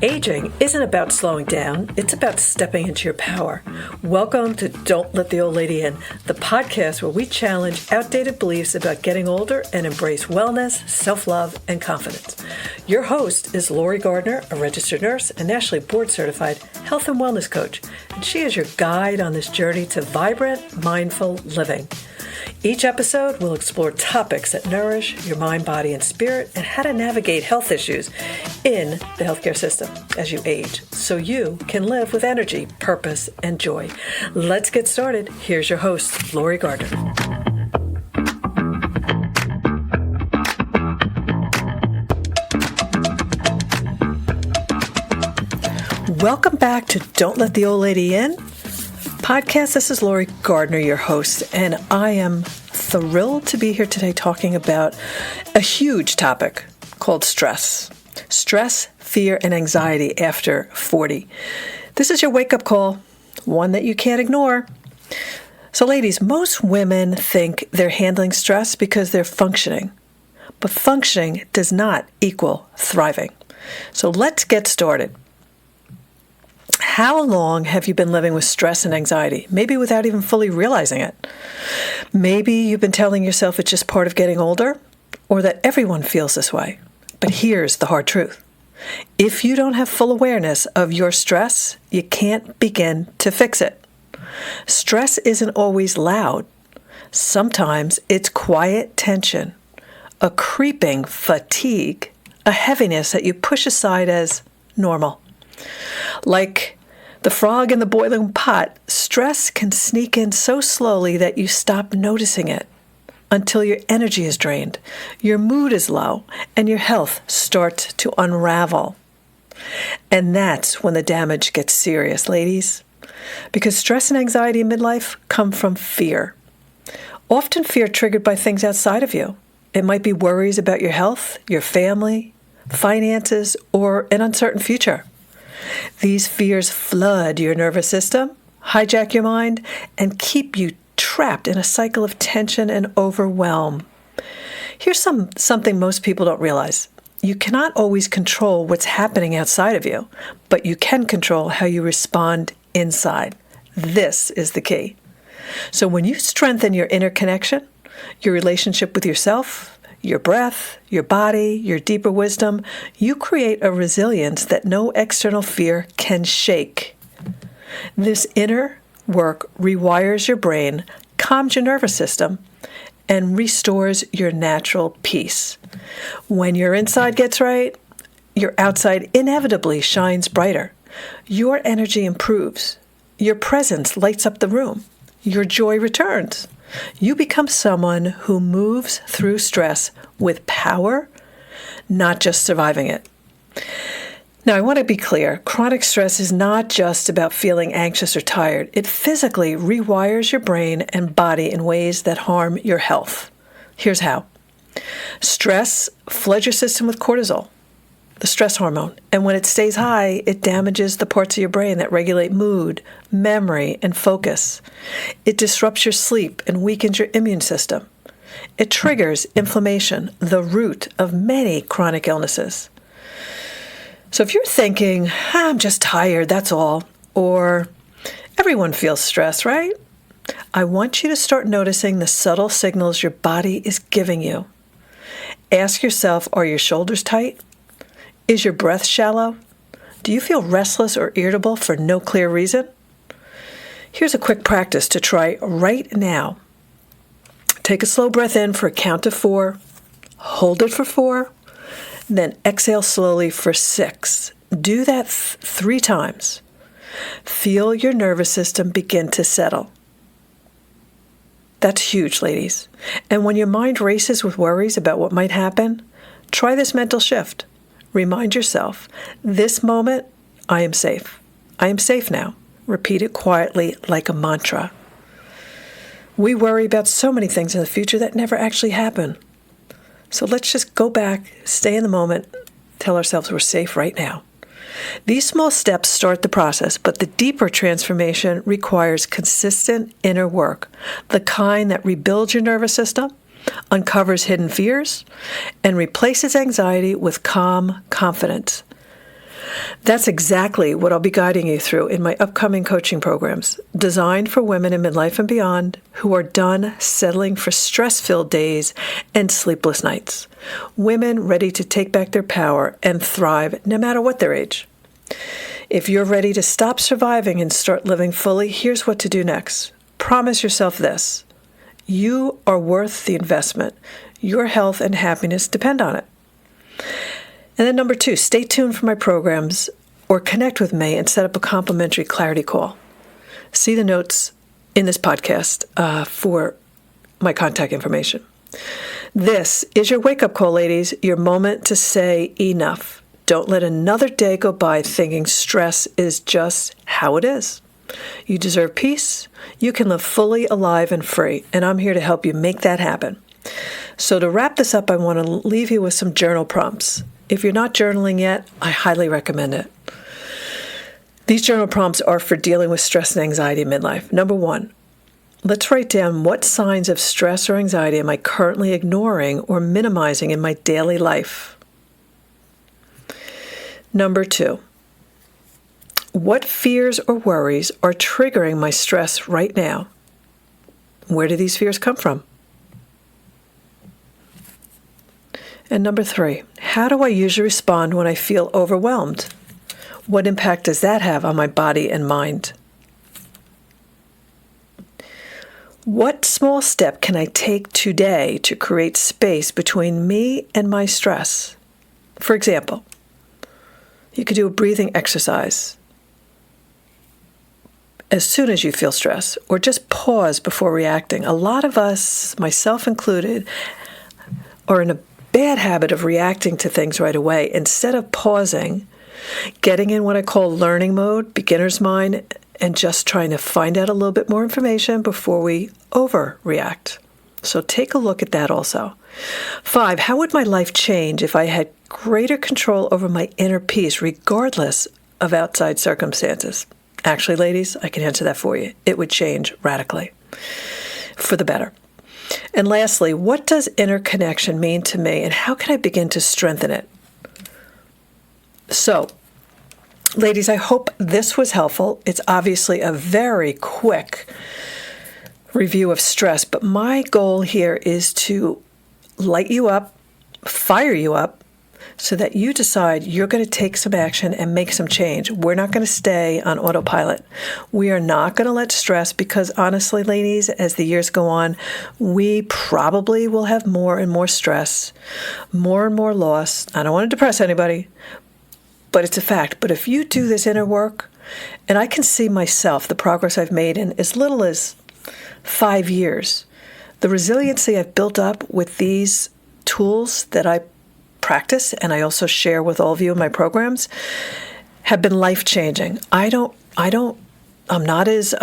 Aging isn't about slowing down, it's about stepping into your power. Welcome to Don't Let the Old Lady In, the podcast where we challenge outdated beliefs about getting older and embrace wellness, self-love, and confidence. Your host is Lorie Gardner, a registered nurse and nationally board-certified health and wellness coach, and she is your guide on this journey to vibrant, mindful living. Each episode will explore topics that nourish your mind, body, and spirit, and how to navigate health issues in the healthcare system as you age, so you can live with energy, purpose, and joy. Let's get started. Here's your host, Lorie Gardner. Welcome back to Don't Let the Old Lady In podcast. This is Lorie Gardner, your host, and I am thrilled to be here today talking about a huge topic called stress. Stress, fear, and anxiety after 40. This is your wake-up call, one that you can't ignore. So ladies, most women think they're handling stress because they're functioning, but functioning does not equal thriving. So let's get started. How long have you been living with stress and anxiety? Maybe without even fully realizing it. Maybe you've been telling yourself it's just part of getting older, or that everyone feels this way. But here's the hard truth. If you don't have full awareness of your stress, you can't begin to fix it. Stress isn't always loud. Sometimes it's quiet tension, a creeping fatigue, a heaviness that you push aside as normal. Like the frog in the boiling pot, stress can sneak in so slowly that you stop noticing it until your energy is drained, your mood is low, and your health starts to unravel. And that's when the damage gets serious, ladies. Because stress and anxiety in midlife come from fear. Often fear triggered by things outside of you. It might be worries about your health, your family, finances, or an uncertain future. These fears flood your nervous system, hijack your mind, and keep you trapped in a cycle of tension and overwhelm. Here's something most people don't realize. You cannot always control what's happening outside of you, but you can control how you respond inside. This is the key. So when you strengthen your inner connection, your relationship with yourself, your breath, your body, your deeper wisdom, you create a resilience that no external fear can shake. This inner work rewires your brain, calms your nervous system, and restores your natural peace. When your inside gets right, your outside inevitably shines brighter. Your energy improves. Your presence lights up the room. Your joy returns. You become someone who moves through stress with power, not just surviving it. Now, I want to be clear. Chronic stress is not just about feeling anxious or tired. It physically rewires your brain and body in ways that harm your health. Here's how. Stress floods your system with cortisol, the stress hormone. And when it stays high, it damages the parts of your brain that regulate mood, memory, and focus. It disrupts your sleep and weakens your immune system. It triggers inflammation, the root of many chronic illnesses. So if you're thinking, I'm just tired, that's all, or everyone feels stress, right? I want you to start noticing the subtle signals your body is giving you. Ask yourself, are your shoulders tight? Is your breath shallow? Do you feel restless or irritable for no clear reason? Here's a quick practice to try right now. Take a slow breath in for a count of 4, hold it for 4, then exhale slowly for 6. Do that 3 times. Feel your nervous system begin to settle. That's huge, ladies. And when your mind races with worries about what might happen, try this mental shift. Remind yourself, this moment, I am safe. I am safe now. Repeat it quietly like a mantra. We worry about so many things in the future that never actually happen. So let's just go back, stay in the moment, tell ourselves we're safe right now. These small steps start the process, but the deeper transformation requires consistent inner work, the kind that rebuilds your nervous system, uncovers hidden fears, and replaces anxiety with calm confidence. That's exactly what I'll be guiding you through in my upcoming coaching programs, designed for women in midlife and beyond who are done settling for stress-filled days and sleepless nights. Women ready to take back their power and thrive no matter what their age. If you're ready to stop surviving and start living fully, here's what to do next. Promise yourself this. You are worth the investment. Your health and happiness depend on it. And then number 2, stay tuned for my programs or connect with me and set up a complimentary clarity call. See the notes in this podcast for my contact information. This is your wake-up call, ladies, your moment to say enough. Don't let another day go by thinking stress is just how it is. You deserve peace. You can live fully alive and free, and I'm here to help you make that happen. So to wrap this up, I want to leave you with some journal prompts. If you're not journaling yet, I highly recommend it. These journal prompts are for dealing with stress and anxiety in midlife. Number 1, let's write down what signs of stress or anxiety am I currently ignoring or minimizing in my daily life. Number 2, what fears or worries are triggering my stress right now? Where do these fears come from? And number 3, how do I usually respond when I feel overwhelmed? What impact does that have on my body and mind? What small step can I take today to create space between me and my stress? For example, you could do a breathing exercise as soon as you feel stress, or just pause before reacting. A lot of us, myself included, are in a bad habit of reacting to things right away instead of pausing, getting in what I call learning mode, beginner's mind, and just trying to find out a little bit more information before we overreact. So take a look at that also. 5, how would my life change if I had greater control over my inner peace regardless of outside circumstances? Actually, ladies, I can answer that for you. It would change radically for the better. And lastly, what does inner connection mean to me, and how can I begin to strengthen it? So, ladies, I hope this was helpful. It's obviously a very quick review of stress, but my goal here is to light you up, fire you up, so that you decide you're going to take some action and make some change. We're not going to stay on autopilot. We are not going to let stress, because honestly, ladies, as the years go on, we probably will have more and more stress, more and more loss. I don't want to depress anybody, but it's a fact. But if you do this inner work, and I can see myself, the progress I've made in as little as 5 years, the resiliency I've built up with these tools that I practice and I also share with all of you in my programs have been life-changing. I'm not as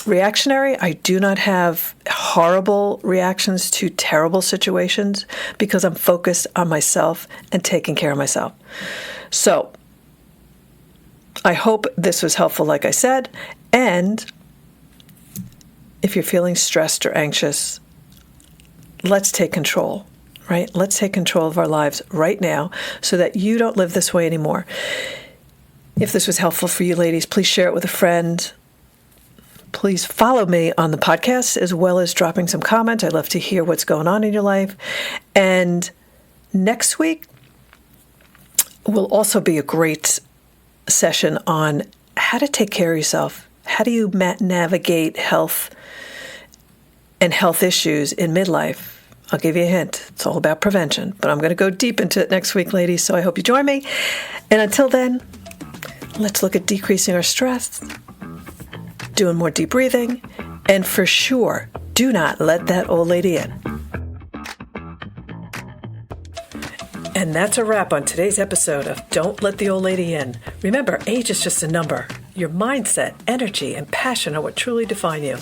reactionary. I do not have horrible reactions to terrible situations because I'm focused on myself and taking care of myself. So I hope this was helpful, like I said. And if you're feeling stressed or anxious, let's take control. Right? Let's take control of our lives right now so that you don't live this way anymore. If this was helpful for you, ladies, please share it with a friend. Please follow me on the podcast as well as dropping some comments. I'd love to hear what's going on in your life. And next week will also be a great session on how to take care of yourself. How do you navigate health and health issues in midlife? I'll give you a hint. It's all about prevention, but I'm going to go deep into it next week, ladies, so I hope you join me. And until then, let's look at decreasing our stress, doing more deep breathing, and for sure, do not let that old lady in. And that's a wrap on today's episode of Don't Let the Old Lady In. Remember, age is just a number. Your mindset, energy, and passion are what truly define you.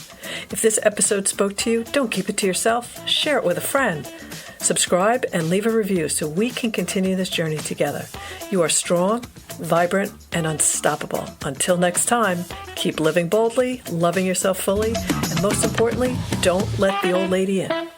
If this episode spoke to you, don't keep it to yourself. Share it with a friend. Subscribe and leave a review so we can continue this journey together. You are strong, vibrant, and unstoppable. Until next time, keep living boldly, loving yourself fully, and most importantly, don't let the old lady in.